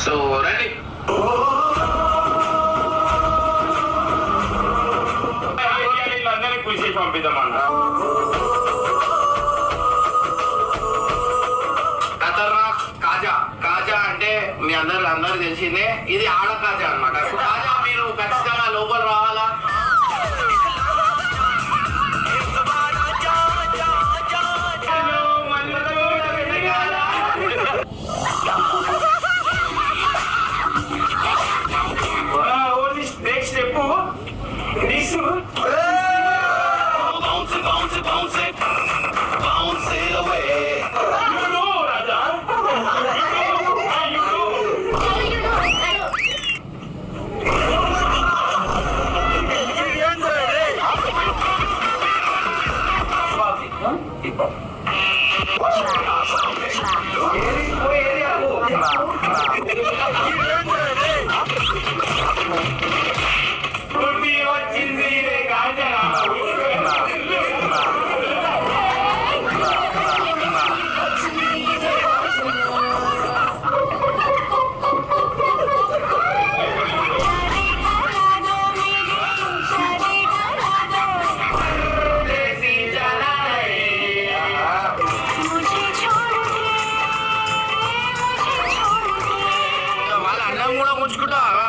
So రండి. వీళ్ళందరినీ కూర్చేసి పంపిద్దామన్నా. ఖతర్నాక్ కాజా. కాజా అంటే మీ అందరూ తెలిసిందే, ఇది ఆడ కాజా అన్నమాట. కాజా మీరు ఖచ్చితంగా లోపల రావాలా.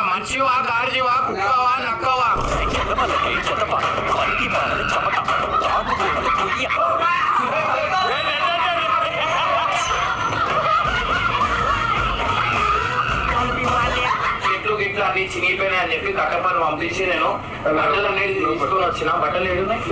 మనిషివా, గాడివా, కుక్కవా, నక్కవా? చెట్లు గిట్లు అన్ని చినిగిపోయినాయి అని చెప్పి కట్టపని పంపించి నేను బట్టలు అనేది తీసుకొని వచ్చిన. బట్టలు ఏడున్నాయి.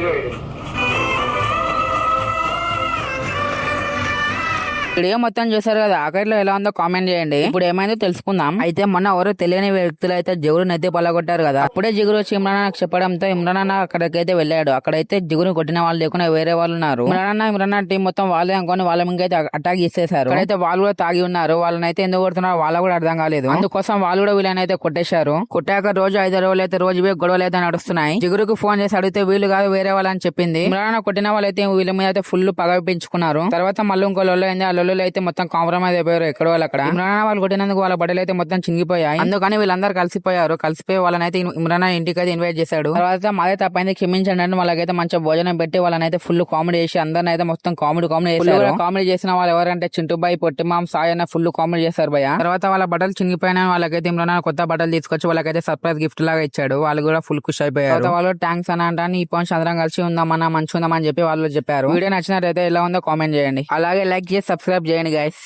వీడియో మొత్తం చూసారు కదా, ఆఖరిలో ఎలా ఉందో కామెంట్ చేయండి. ఇప్పుడు ఏమైందో తెలుసుకుందాం. అయితే మొన్న ఎవరో తెలియని వ్యక్తులు అయితే జిగురు నెత్తి పలగొట్టారు కదా. అప్పుడే జిగురు వచ్చి ఇమ్రాన్ అన్నకు చెప్పడంతో ఇమ్రాన్ అన్న అక్కడికైతే వెళ్ళాడు. అక్కడైతే జిగురు కొట్టిన వాళ్ళు లేకుండా వేరే వాళ్ళు ఉన్నారు. ఇమ్రాన్ టీం మొత్తం వాళ్ళే అనుకొని వాళ్ళ మీదైతే అటాక్ చేసేసారు. అక్కడైతే వాళ్ళు కూడా తాగి ఉన్నారు. వాళ్ళని అయితే ఎందుకు కొడుతున్నారో వాళ్ళ కూడా అర్థం కాలేదు. అందుకోసం వాళ్ళు కూడా వీళ్ళని అయితే కొట్టేశారు. కొట్టాక రోజు 5 రోజులు అయితే రోజు గొడవలు అయితే నడుస్తున్నాయి. జిగురుకు ఫోన్ చేసి అడిగితే వీళ్ళు కాదు వేరే వాళ్ళని చెప్పింది. ఇమ్రాన్ కొట్టిన వాళ్ళైతే వీళ్ళ మీద అయితే ఫుల్ పగ పెంచుకున్నారు. తర్వాత మళ్ళీ ఇంకో లొల్లు అయింది. ఆ లొల్లు అయితే మొత్తం కాంప్రమైజ్ అయిపోయారు. ఎక్కడ వాళ్ళు అక్కడ ఇమ్రాన్ వాళ్ళు కొట్టినందుకు వాళ్ళ బట్టలు అయితే మొత్తం చింగిపోయాయి. అందుకని వీళ్ళందరూ కలిసిపోయి వాళ్ళనైతే ఇమ్రాన్ ఇంటికి అయితే ఇన్వైట్ చేశాడు. తర్వాత మాదే తప్పైంది క్షమించండి అని వాళ్ళకైతే మంచి భోజనం పెట్టి వాళ్ళనైతే ఫుల్ కామెడీ చేసి అందరిని అయితే మొత్తం కామెడీ చేశారు. కామెడీ చేసిన వాళ్ళు ఎవరంటే చింటుబాయి, పొట్టిమాం, సాయి అన్న ఫుల్ కామెడీ చేశారు భయ. తర్వాత వాళ్ళ బట్టలు చింగిపోయినా వాళ్ళకైతే ఇమ్రాన్ కొత్త బట్టలు తీసుకొచ్చి వాళ్ళకైతే సర్ప్రైజ్ గిఫ్ట్ లాగా ఇచ్చాడు. వాళ్ళు కూడా ఫుల్ ఖుషి అయిపోయారు. వాళ్ళు థ్యాంక్స్ అని అంటే ఈ పంచ్ అందరం కలిసి ఉందామన్నా మంచిగా ఉందామని చెప్పి వాళ్ళు చెప్పారు. వీడియో నచ్చినట్లయితే ఎలా ఉందో కామెంట్ చేయండి. అలాగే లైక్ చేసి సబ్స్క్రైబ్ చేయండి guys.